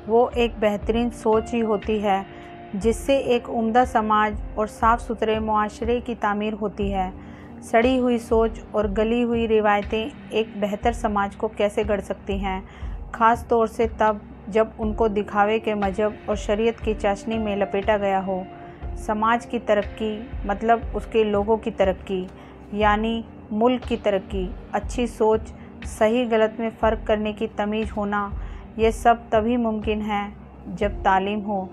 वो एक बेहतरीन सोच ही होती है जिससे एक उम्दा समाज और साफ़ सुथरे मुआशरे की तामीर होती है। सड़ी हुई सोच और गली हुई रिवायतें एक बेहतर समाज को कैसे गढ़ सकती हैं, ख़ास तौर से तब जब उनको दिखावे के मजहब और शरीयत की चाशनी में लपेटा गया हो। समाज की तरक्की मतलब उसके लोगों की तरक्की, यानी मुल्क की तरक्की। अच्छी सोच, सही गलत में फ़र्क करने की तमीज़ होना, ये सब तभी मुमकिन है जब तालीम हो।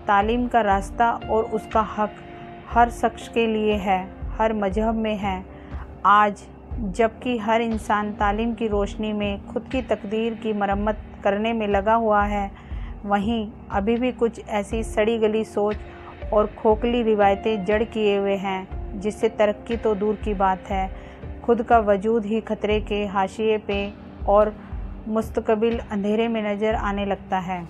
तालीम का रास्ता और उसका हक हर शख्स के लिए है, हर मजहब में है। आज जबकि हर इंसान तालीम की रोशनी में खुद की तकदीर की मरम्मत करने में लगा हुआ है, वहीं अभी भी कुछ ऐसी सड़ी गली सोच और खोखली रिवायतें जड़ किए हुए हैं जिससे तरक्की तो दूर की बात है, खुद का वजूद ही खतरे के हाशिए पे और मुस्तकबिल अंधेरे में नज़र आने लगता है।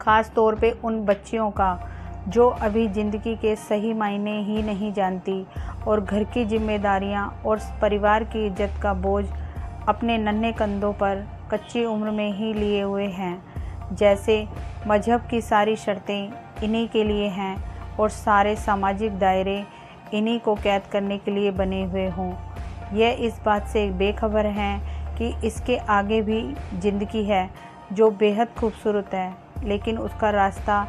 ख़ास तौर पे उन बच्चियों का जो अभी ज़िंदगी के सही मायने ही नहीं जानती और घर की जिम्मेदारियां और परिवार की इज्जत का बोझ अपने नन्हे कंधों पर कच्ची उम्र में ही लिए हुए हैं। जैसे मजहब की सारी शर्तें इन्हीं के लिए हैं और सारे सामाजिक दायरे इन्हीं को कैद करने के लिए बने हुए हों। यह इस बात से बेखबर हैं कि इसके आगे भी ज़िंदगी है जो बेहद खूबसूरत है, लेकिन उसका रास्ता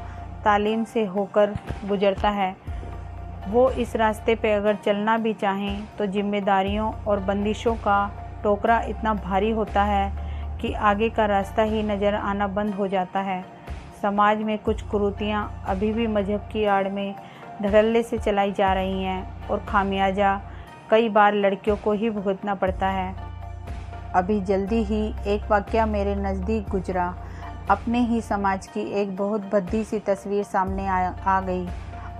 तालीम से होकर गुजरता है। वो इस रास्ते पे अगर चलना भी चाहें तो जिम्मेदारियों और बंदिशों का टोकरा इतना भारी होता है कि आगे का रास्ता ही नज़र आना बंद हो जाता है। समाज में कुछ कुरीतियाँ अभी भी मजहब की आड़ में धड़ल्ले से चलाई जा रही हैं और खामियाजा कई बार लड़कियों को ही भुगतना पड़ता है। अभी जल्दी ही एक वाक़या मेरे नज़दीक गुजरा। अपने ही समाज की एक बहुत भद्दी सी तस्वीर सामने आ गई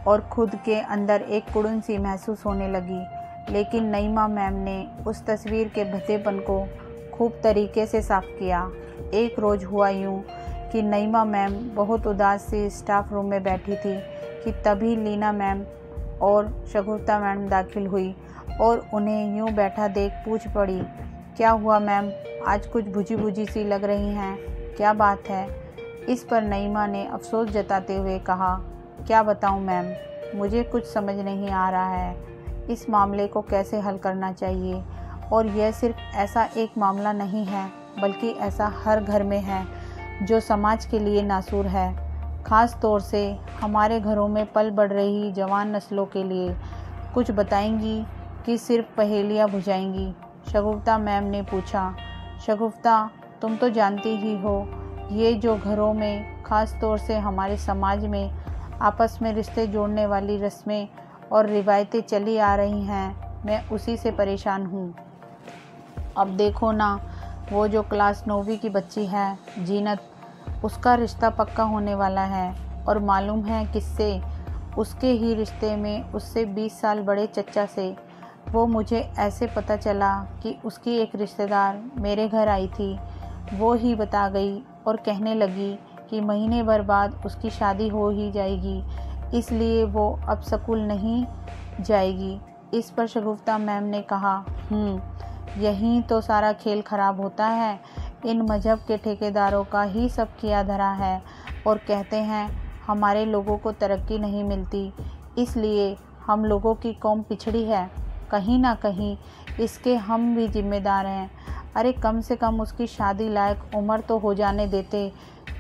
और खुद के अंदर एक कुड़न सी महसूस होने लगी। लेकिन नईमा मैम ने उस तस्वीर के भद्देपन को खूब तरीके से साफ़ किया। एक रोज़ हुआ यूँ कि नईमा मैम बहुत उदास सी स्टाफ रूम में बैठी थी कि तभी लीना मैम और शगुफ्ता मैम दाखिल हुई और उन्हें यूँ बैठा देख पूछ पड़ी, क्या हुआ मैम, आज कुछ बुझी बुझी सी लग रही हैं, क्या बात है? इस पर नईमा ने अफसोस जताते हुए कहा, क्या बताऊं मैम, मुझे कुछ समझ नहीं आ रहा है इस मामले को कैसे हल करना चाहिए। और यह सिर्फ ऐसा एक मामला नहीं है बल्कि ऐसा हर घर में है जो समाज के लिए नासूर है, ख़ास तौर से हमारे घरों में पल बढ़ रही जवान नस्लों के लिए। कुछ बताएंगी कि सिर्फ पहेलियाँ बुझाएंगी? शगुफ्ता मैम ने पूछा। शगुफ्ता, तुम तो जानती ही हो ये जो घरों में ख़ास तौर से हमारे समाज में आपस में रिश्ते जोड़ने वाली रस्में और रिवायतें चली आ रही हैं, मैं उसी से परेशान हूँ। अब देखो ना, वो जो क्लास 9वीं की बच्ची है जीनत, उसका रिश्ता पक्का होने वाला है और मालूम है किससे? उसके ही रिश्ते में उससे 20 साल बड़े चचा से। वो मुझे ऐसे पता चला कि उसकी एक रिश्तेदार मेरे घर आई थी, वो ही बता गई और कहने लगी कि महीने भर बाद उसकी शादी हो ही जाएगी, इसलिए वो अब स्कूल नहीं जाएगी। इस पर शगुफ्ता मैम ने कहा, यहीं तो सारा खेल ख़राब होता है। इन मजहब के ठेकेदारों का ही सब किया धरा है और कहते हैं हमारे लोगों को तरक्की नहीं मिलती, इसलिए हम लोगों की कौम पिछड़ी है। कहीं ना कहीं इसके हम भी जिम्मेदार हैं। अरे कम से कम उसकी शादी लायक उम्र तो हो जाने देते,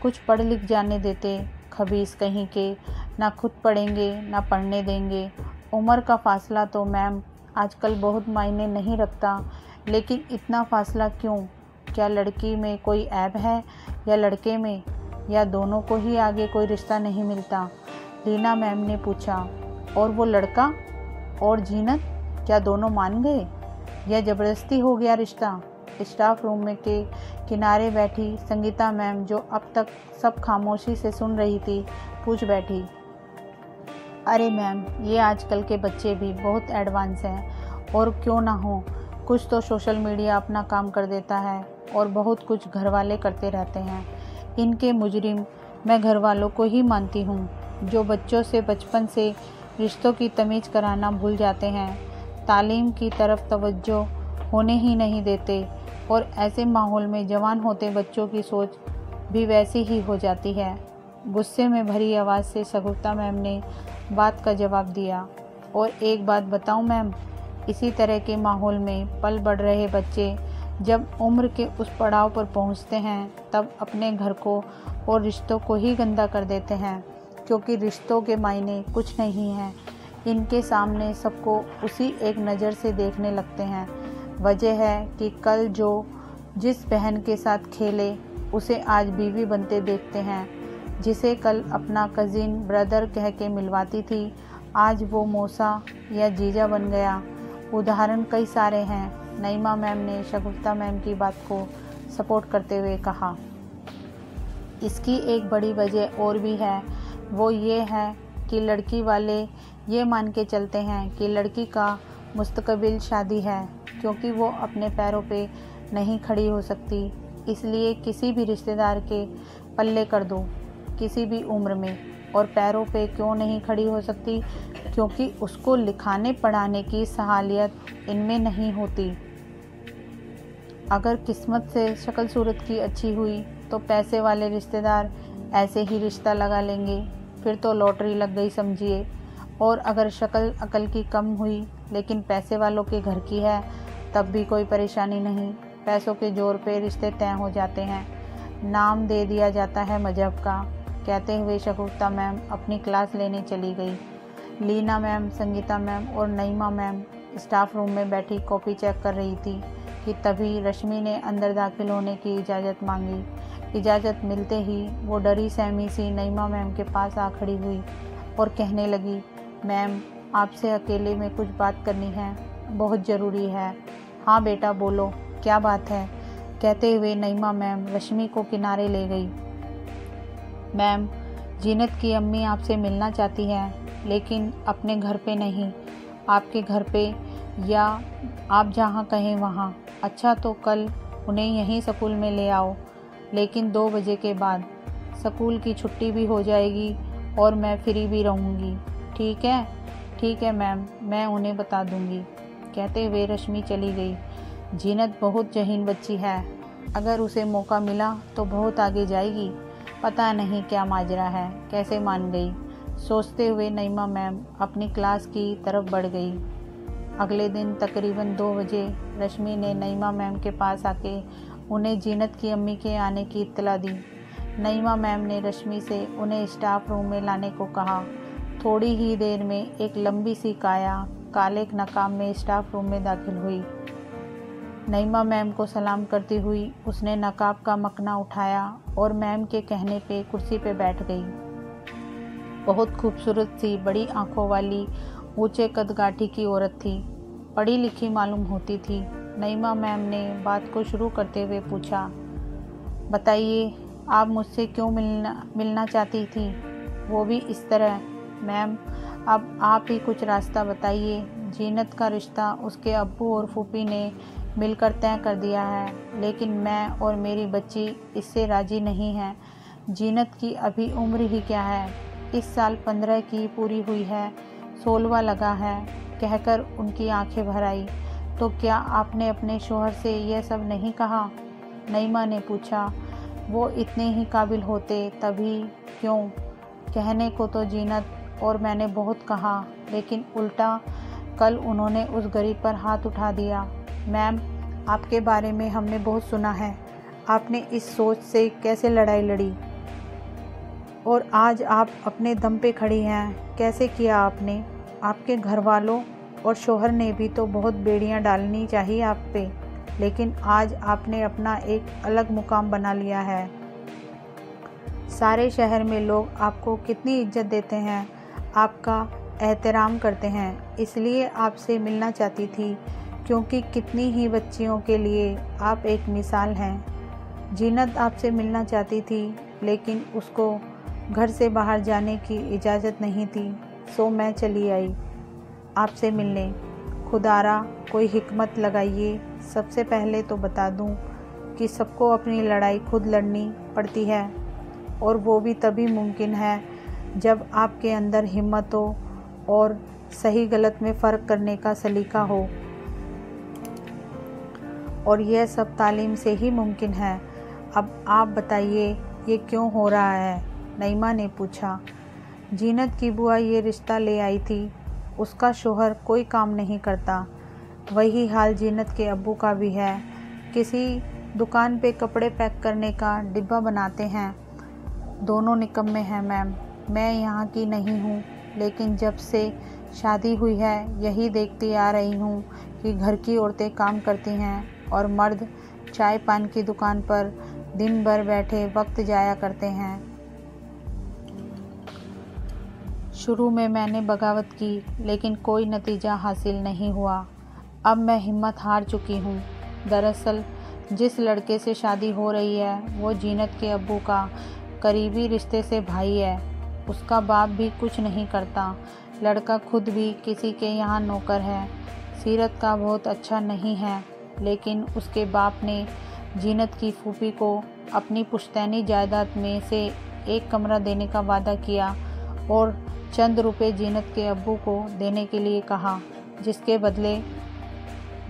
कुछ पढ़ लिख जाने देते। खबीस कहीं के, ना खुद पढ़ेंगे ना पढ़ने देंगे। उम्र का फ़ासला तो मैम आजकल बहुत मायने नहीं रखता, लेकिन इतना फ़ासला क्यों? क्या लड़की में कोई ऐब है या लड़के में, या दोनों को ही आगे कोई रिश्ता नहीं मिलता? लीना मैम ने पूछा। और वो लड़का और जीनत, क्या दोनों मान गए या ज़बरदस्ती हो गया रिश्ता? स्टाफ रूम में के किनारे बैठी संगीता मैम, जो अब तक सब खामोशी से सुन रही थी, पूछ बैठी, अरे मैम, ये आजकल के बच्चे भी बहुत एडवांस हैं, और क्यों ना हो, कुछ तो सोशल मीडिया अपना काम कर देता है और बहुत कुछ घर वाले करते रहते हैं। इनके मुजरिम मैं घर वालों को ही मानती हूँ, जो बच्चों से बचपन से रिश्तों की तमीज़ कराना भूल जाते हैं, तालीम की तरफ तवज्जो होने ही नहीं देते, और ऐसे माहौल में जवान होते बच्चों की सोच भी वैसी ही हो जाती है। गुस्से में भरी आवाज़ से शगुफ्ता मैम ने बात का जवाब दिया। और एक बात बताऊं मैम, इसी तरह के माहौल में पल बढ़ रहे बच्चे जब उम्र के उस पड़ाव पर पहुंचते हैं तब अपने घर को और रिश्तों को ही गंदा कर देते हैं, क्योंकि रिश्तों के मायने कुछ नहीं हैं। इनके सामने सबको उसी एक नज़र से देखने लगते हैं। वजह है कि कल जो जिस बहन के साथ खेले उसे आज बीवी बनते देखते हैं, जिसे कल अपना कज़िन ब्रदर कह के मिलवाती थी आज वो मौसा या जीजा बन गया। उदाहरण कई सारे हैं। नईमा मैम ने शगुफ्ता मैम की बात को सपोर्ट करते हुए कहा। इसकी एक बड़ी वजह और भी है, वो ये है कि लड़की वाले ये मान के चलते हैं कि लड़की का मुस्तकबिल शादी है, क्योंकि वो अपने पैरों पे नहीं खड़ी हो सकती, इसलिए किसी भी रिश्तेदार के पल्ले कर दो किसी भी उम्र में। और पैरों पे क्यों नहीं खड़ी हो सकती? क्योंकि उसको लिखाने पढ़ाने की सहालियत इनमें नहीं होती। अगर किस्मत से शक्ल सूरत की अच्छी हुई तो पैसे वाले रिश्तेदार ऐसे ही रिश्ता लगा लेंगे, फिर तो लॉटरी लग गई समझिए। और अगर शक्ल अकल की कम हुई लेकिन पैसे वालों के घर की है तब भी कोई परेशानी नहीं, पैसों के जोर पे रिश्ते तय हो जाते हैं, नाम दे दिया जाता है मजहब का। कहते हुए शगुफ्ता मैम अपनी क्लास लेने चली गई। लीना मैम, संगीता मैम और नईमा मैम स्टाफ रूम में बैठी कॉपी चेक कर रही थी कि तभी रश्मि ने अंदर दाखिल होने की इजाज़त मांगी। इजाज़त मिलते ही वो डरी सहमी सी नईमा मैम के पास आ खड़ी हुई और कहने लगी, मैम आपसे अकेले में कुछ बात करनी है, बहुत ज़रूरी है। हाँ बेटा बोलो, क्या बात है? कहते हुए नईमा मैम रश्मि को किनारे ले गई। मैम, जीनत की अम्मी आपसे मिलना चाहती है, लेकिन अपने घर पे नहीं, आपके घर पे या आप जहाँ कहें वहाँ। अच्छा तो कल उन्हें यहीं स्कूल में ले आओ, लेकिन 2 बजे के बाद। स्कूल की छुट्टी भी हो जाएगी और मैं फ्री भी रहूँगी। ठीक है? ठीक है मैम, मैं उन्हें बता दूँगी। कहते हुए रश्मि चली गई। जीनत बहुत ज़हीन बच्ची है, अगर उसे मौका मिला तो बहुत आगे जाएगी। पता नहीं क्या माजरा है, कैसे मान गई। सोचते हुए नईमा मैम अपनी क्लास की तरफ बढ़ गई। अगले दिन तकरीबन 2 बजे रश्मि ने नईमा मैम के पास आके उन्हें जीनत की अम्मी के आने की इत्तला दी। नईमा मैम ने रश्मि से उन्हें स्टाफ रूम में लाने को कहा। थोड़ी ही देर में एक लंबी सी काया काले नकाब में स्टाफ रूम में दाखिल हुई। नईमा मैम को सलाम करती हुई उसने नकाब का मकना उठाया और मैम के कहने पे कुर्सी पे बैठ गई। बहुत खूबसूरत सी बड़ी आंखों वाली ऊंचे कदगाठी की औरत थी, पढ़ी लिखी मालूम होती थी। नईमा मैम ने बात को शुरू करते हुए पूछा, बताइए आप मुझसे क्यों मिलना चाहती थी, वो भी इस तरह? मैम अब आप ही कुछ रास्ता बताइए। जीनत का रिश्ता उसके अब्बू और फूफी ने मिलकर तय कर दिया है, लेकिन मैं और मेरी बच्ची इससे राज़ी नहीं हैं। जीनत की अभी उम्र ही क्या है, इस साल 15 की पूरी हुई है, 16वां लगा है। कहकर उनकी आंखें भर आई। तो क्या आपने अपने शोहर से यह सब नहीं कहा? नईमा ने पूछा। वो इतने ही काबिल होते तभी क्यों? कहने को तो जीनत और मैंने बहुत कहा, लेकिन उल्टा कल उन्होंने उस गरीब पर हाथ उठा दिया। मैम आपके बारे में हमने बहुत सुना है, आपने इस सोच से कैसे लड़ाई लड़ी और आज आप अपने दम पे खड़ी हैं। कैसे किया आपने? आपके घर वालों और शोहर ने भी तो बहुत बेड़ियां डालनी चाहिए आप पे, लेकिन आज आपने अपना एक अलग मुकाम बना लिया है। सारे शहर में लोग आपको कितनी इज्जत देते हैं, आपका एहतराम करते हैं, इसलिए आपसे मिलना चाहती थी, क्योंकि कितनी ही बच्चियों के लिए आप एक मिसाल हैं। जीनत आपसे मिलना चाहती थी, लेकिन उसको घर से बाहर जाने की इजाज़त नहीं थी, सो मैं चली आई आपसे मिलने। खुदारा कोई हिकमत लगाइए। सबसे पहले तो बता दूं कि सबको अपनी लड़ाई खुद लड़नी पड़ती है, और वो भी तभी मुमकिन है जब आपके अंदर हिम्मत हो और सही गलत में फ़र्क करने का सलीका हो, और यह सब तालीम से ही मुमकिन है। अब आप बताइए ये क्यों हो रहा है? नईमा ने पूछा। जीनत की बुआ ये रिश्ता ले आई थी। उसका शोहर कोई काम नहीं करता। वही हाल जीनत के अब्बू का भी है। किसी दुकान पे कपड़े पैक करने का डिब्बा बनाते हैं। दोनों निकम्मे हैं मैम। मैं यहाँ की नहीं हूँ, लेकिन जब से शादी हुई है यही देखती आ रही हूँ कि घर की औरतें काम करती हैं और मर्द चाय पान की दुकान पर दिन भर बैठे वक्त जाया करते हैं। शुरू में मैंने बगावत की, लेकिन कोई नतीजा हासिल नहीं हुआ। अब मैं हिम्मत हार चुकी हूँ। दरअसल जिस लड़के से शादी हो रही है वो जीनत के अब्बू का करीबी रिश्ते से भाई है। उसका बाप भी कुछ नहीं करता। लड़का खुद भी किसी के यहाँ नौकर है। सीरत का बहुत अच्छा नहीं है, लेकिन उसके बाप ने जीनत की फूफी को अपनी पुश्तैनी जायदाद में से एक कमरा देने का वादा किया और चंद रुपए जीनत के अब्बू को देने के लिए कहा, जिसके बदले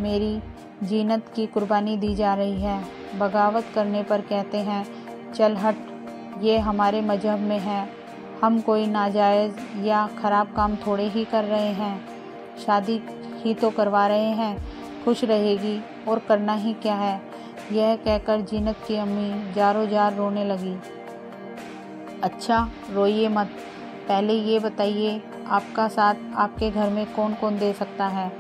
मेरी जीनत की कुर्बानी दी जा रही है। बगावत करने पर कहते हैं चल हट, ये हमारे मजहब में है। हम कोई नाजायज़ या ख़राब काम थोड़े ही कर रहे हैं। शादी ही तो करवा रहे हैं। खुश रहेगी और करना ही क्या है। यह कहकर जीनत की अम्मी जारो जार रोने लगी। अच्छा रोइए मत, पहले ये बताइए आपका साथ आपके घर में कौन कौन दे सकता है?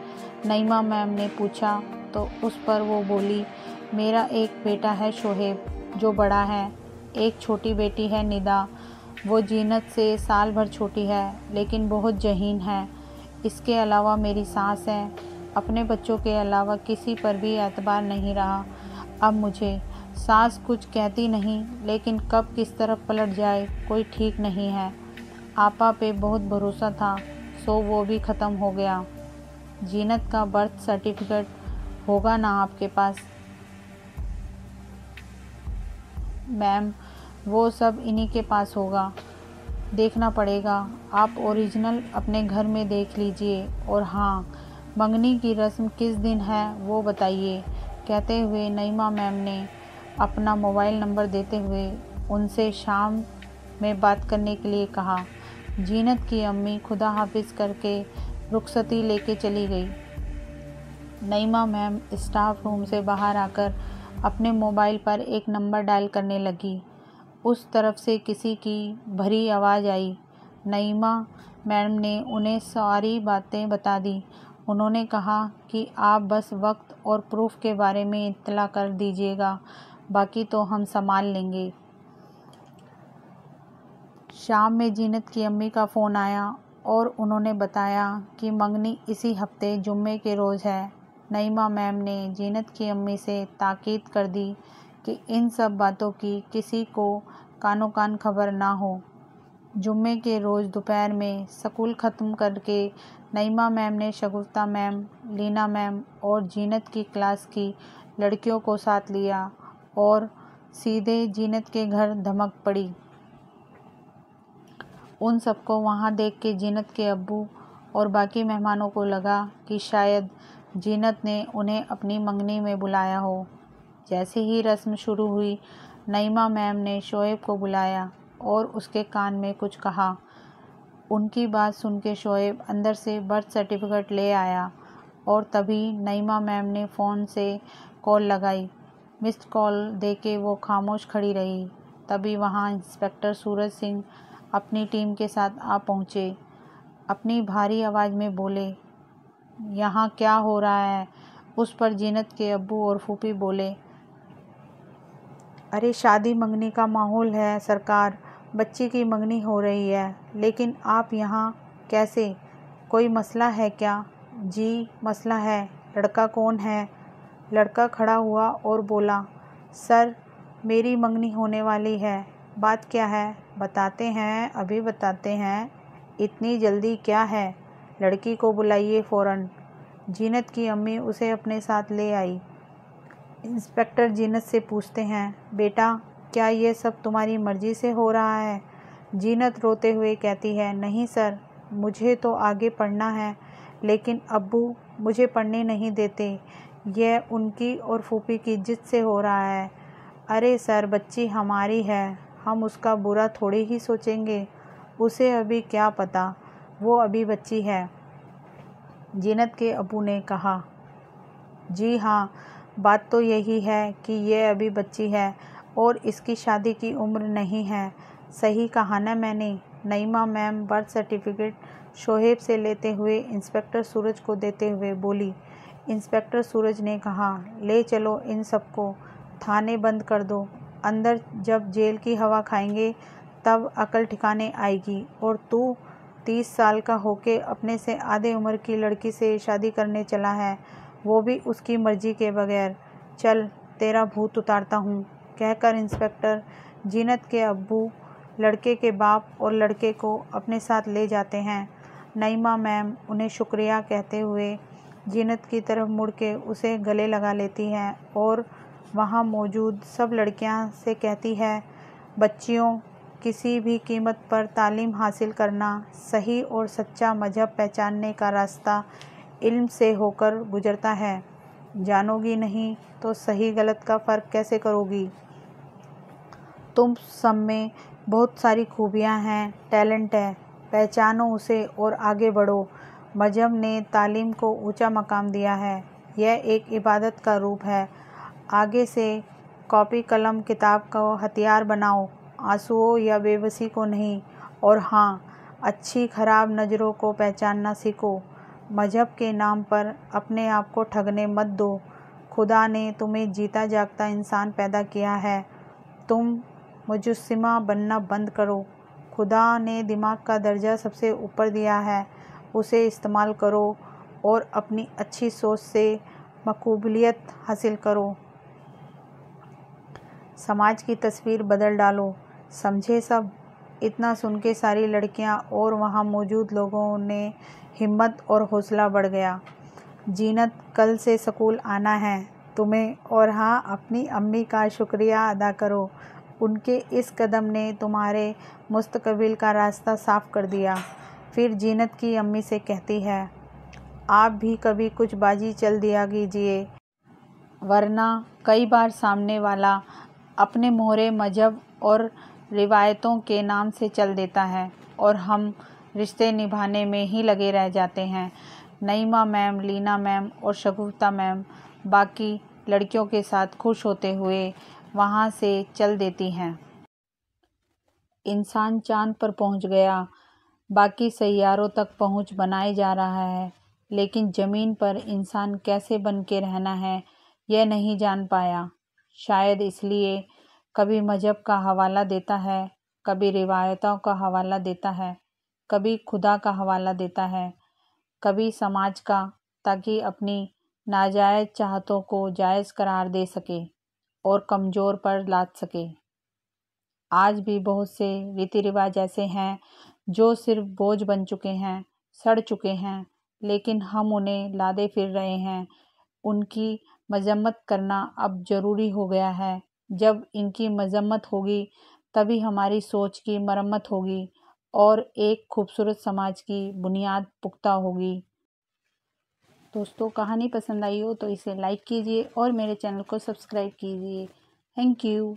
नईमा मैम ने पूछा तो उस पर वो बोली, मेरा एक बेटा है शोहेब जो बड़ा है, एक छोटी बेटी है निदा, वो जीनत से साल भर छोटी है लेकिन बहुत जहीन है। इसके अलावा मेरी सास है। अपने बच्चों के अलावा किसी पर भी एतबार नहीं रहा। अब मुझे सास कुछ कहती नहीं, लेकिन कब किस तरफ पलट जाए कोई ठीक नहीं है। आपा पे बहुत भरोसा था, सो वो भी ख़त्म हो गया। जीनत का बर्थ सर्टिफिकेट होगा ना आपके पास? मैम वो सब इन्हीं के पास होगा, देखना पड़ेगा। आप ओरिजिनल अपने घर में देख लीजिए। और हाँ, मंगनी की रस्म किस दिन है वो बताइए। कहते हुए नईमा मैम ने अपना मोबाइल नंबर देते हुए उनसे शाम में बात करने के लिए कहा। जीनत की अम्मी खुदा हाफिज़ करके रुखसती लेके चली गई। नईमा मैम स्टाफ रूम से बाहर आकर अपने मोबाइल पर एक नंबर डायल करने लगी। उस तरफ से किसी की भरी आवाज़ आई। नईमा मैम ने उन्हें सारी बातें बता दी। उन्होंने कहा कि आप बस वक्त और प्रूफ के बारे में इत्तला कर दीजिएगा, बाकी तो हम संभाल लेंगे। शाम में जीनत की अम्मी का फ़ोन आया और उन्होंने बताया कि मंगनी इसी हफ्ते जुम्मे के रोज़ है। नईमा मैम ने जीनत की अम्मी से ताकीद कर दी कि इन सब बातों की किसी को कानो कान खबर ना हो। जुम्मे के रोज़ दोपहर में स्कूल ख़त्म करके नईमा मैम ने शगुफ्ता मैम, लीना मैम और जीनत की क्लास की लड़कियों को साथ लिया और सीधे जीनत के घर धमक पड़ी। उन सबको वहाँ देख के जीनत के अब्बू और बाकी मेहमानों को लगा कि शायद जीनत ने उन्हें अपनी मंगनी में बुलाया हो। जैसे ही रस्म शुरू हुई, नईमा मैम ने शोएब को बुलाया और उसके कान में कुछ कहा। उनकी बात सुन के शोएब अंदर से बर्थ सर्टिफिकेट ले आया और तभी नईमा मैम ने फ़ोन से कॉल लगाई। मिस्ड कॉल देके वो खामोश खड़ी रही। तभी वहाँ इंस्पेक्टर सूरज सिंह अपनी टीम के साथ आ पहुँचे। अपनी भारी आवाज़ में बोले, यहाँ क्या हो रहा है? उस पर जीनत के अब्बू और फूफी बोले, अरे शादी मंगनी का माहौल है सरकार, बच्ची की मंगनी हो रही है, लेकिन आप यहाँ कैसे? कोई मसला है क्या? जी मसला है। लड़का कौन है? लड़का खड़ा हुआ और बोला, सर मेरी मंगनी होने वाली है। बात क्या है? बताते हैं, अभी बताते हैं। इतनी जल्दी क्या है? लड़की को बुलाइए फ़ौरन। जीनत की अम्मी उसे अपने साथ ले आई। इंस्पेक्टर जीनत से पूछते हैं, बेटा क्या ये सब तुम्हारी मर्ज़ी से हो रहा है? जीनत रोते हुए कहती है, नहीं सर, मुझे तो आगे पढ़ना है, लेकिन अब्बू मुझे पढ़ने नहीं देते। यह उनकी और फूफी की जिद से हो रहा है। अरे सर बच्ची हमारी है, हम उसका बुरा थोड़ी ही सोचेंगे। उसे अभी क्या पता, वो अभी बच्ची है। जीनत के अबू ने कहा। जी हाँ, बात तो यही है कि ये अभी बच्ची है और इसकी शादी की उम्र नहीं है। सही कहा ना मैंने? नईमा मैम बर्थ सर्टिफिकेट शोहेब से लेते हुए इंस्पेक्टर सूरज को देते हुए बोली। इंस्पेक्टर सूरज ने कहा, ले चलो इन सबको, थाने बंद कर दो। अंदर जब जेल की हवा खाएंगे तब अकल ठिकाने आएगी। और तू 30 साल का होके अपने से आधे उम्र की लड़की से शादी करने चला है, वो भी उसकी मर्जी के बगैर। चल तेरा भूत उतारता हूँ। कहकर इंस्पेक्टर जीनत के अब्बू लड़के के बाप और लड़के को अपने साथ ले जाते हैं। नईमा मैम उन्हें शुक्रिया कहते हुए जीनत की तरफ मुड़ के उसे गले लगा लेती हैं और वहाँ मौजूद सब लड़कियाँ से कहती है, बच्चियों, किसी भी कीमत पर तालीम हासिल करना, सही और सच्चा मजहब पहचानने का रास्ता इल्म से होकर गुजरता है। जानोगी नहीं तो सही गलत का फ़र्क कैसे करोगी? तुम सब में बहुत सारी खूबियाँ हैं, टैलेंट है, पहचानो उसे और आगे बढ़ो। मजहब ने तालीम को ऊंचा मकाम दिया है। यह एक इबादत का रूप है। आगे से कॉपी कलम किताब का हथियार बनाओ, आंसुओं या बेबसी को नहीं। और हाँ, अच्छी खराब नज़रों को पहचानना सीखो। मजहब के नाम पर अपने आप को ठगने मत दो। खुदा ने तुम्हें जीता जागता इंसान पैदा किया है, तुम मुजस्सिमा बनना बंद करो। खुदा ने दिमाग का दर्जा सबसे ऊपर दिया है, उसे इस्तेमाल करो और अपनी अच्छी सोच से मकबूलियत हासिल करो। समाज की तस्वीर बदल डालो, समझे सब? इतना सुन के सारी लड़कियां और वहां मौजूद लोगों ने हिम्मत और हौसला बढ़ गया। जीनत, कल से स्कूल आना है तुम्हें, और हाँ, अपनी अम्मी का शुक्रिया अदा करो। उनके इस कदम ने तुम्हारे मुस्तकबिल का रास्ता साफ कर दिया। फिर जीनत की अम्मी से कहती है, आप भी कभी कुछ बाजी चल दिया कीजिए, वरना कई बार सामने वाला अपने मोहरे मजहब और रिवायतों के नाम से चल देता है और हम रिश्ते निभाने में ही लगे रह जाते हैं। नईमा मैम, लीना मैम और शगुफ्ता मैम बाकी लड़कियों के साथ खुश होते हुए वहाँ से चल देती हैं। इंसान चांद पर पहुँच गया, बाकी सैयारों तक पहुँच बनाए जा रहा है, लेकिन ज़मीन पर इंसान कैसे बन के रहना है यह नहीं जान पाया। शायद इसलिए कभी मजहब का हवाला देता है, कभी रिवायतों का हवाला देता है, कभी खुदा का हवाला देता है, कभी समाज का, ताकि अपनी नाजायज़ चाहतों को जायज़ करार दे सके और कमज़ोर पर लाद सके। आज भी बहुत से रीति रिवाज ऐसे हैं जो सिर्फ बोझ बन चुके हैं, सड़ चुके हैं, लेकिन हम उन्हें लादे फिर रहे हैं। उनकी मजम्मत करना अब ज़रूरी हो गया है। जब इनकी मजम्मत होगी तभी हमारी सोच की मरम्मत होगी और एक खूबसूरत समाज की बुनियाद पुख्ता होगी। दोस्तों, कहानी पसंद आई हो तो इसे लाइक कीजिए और मेरे चैनल को सब्सक्राइब कीजिए। Thank you.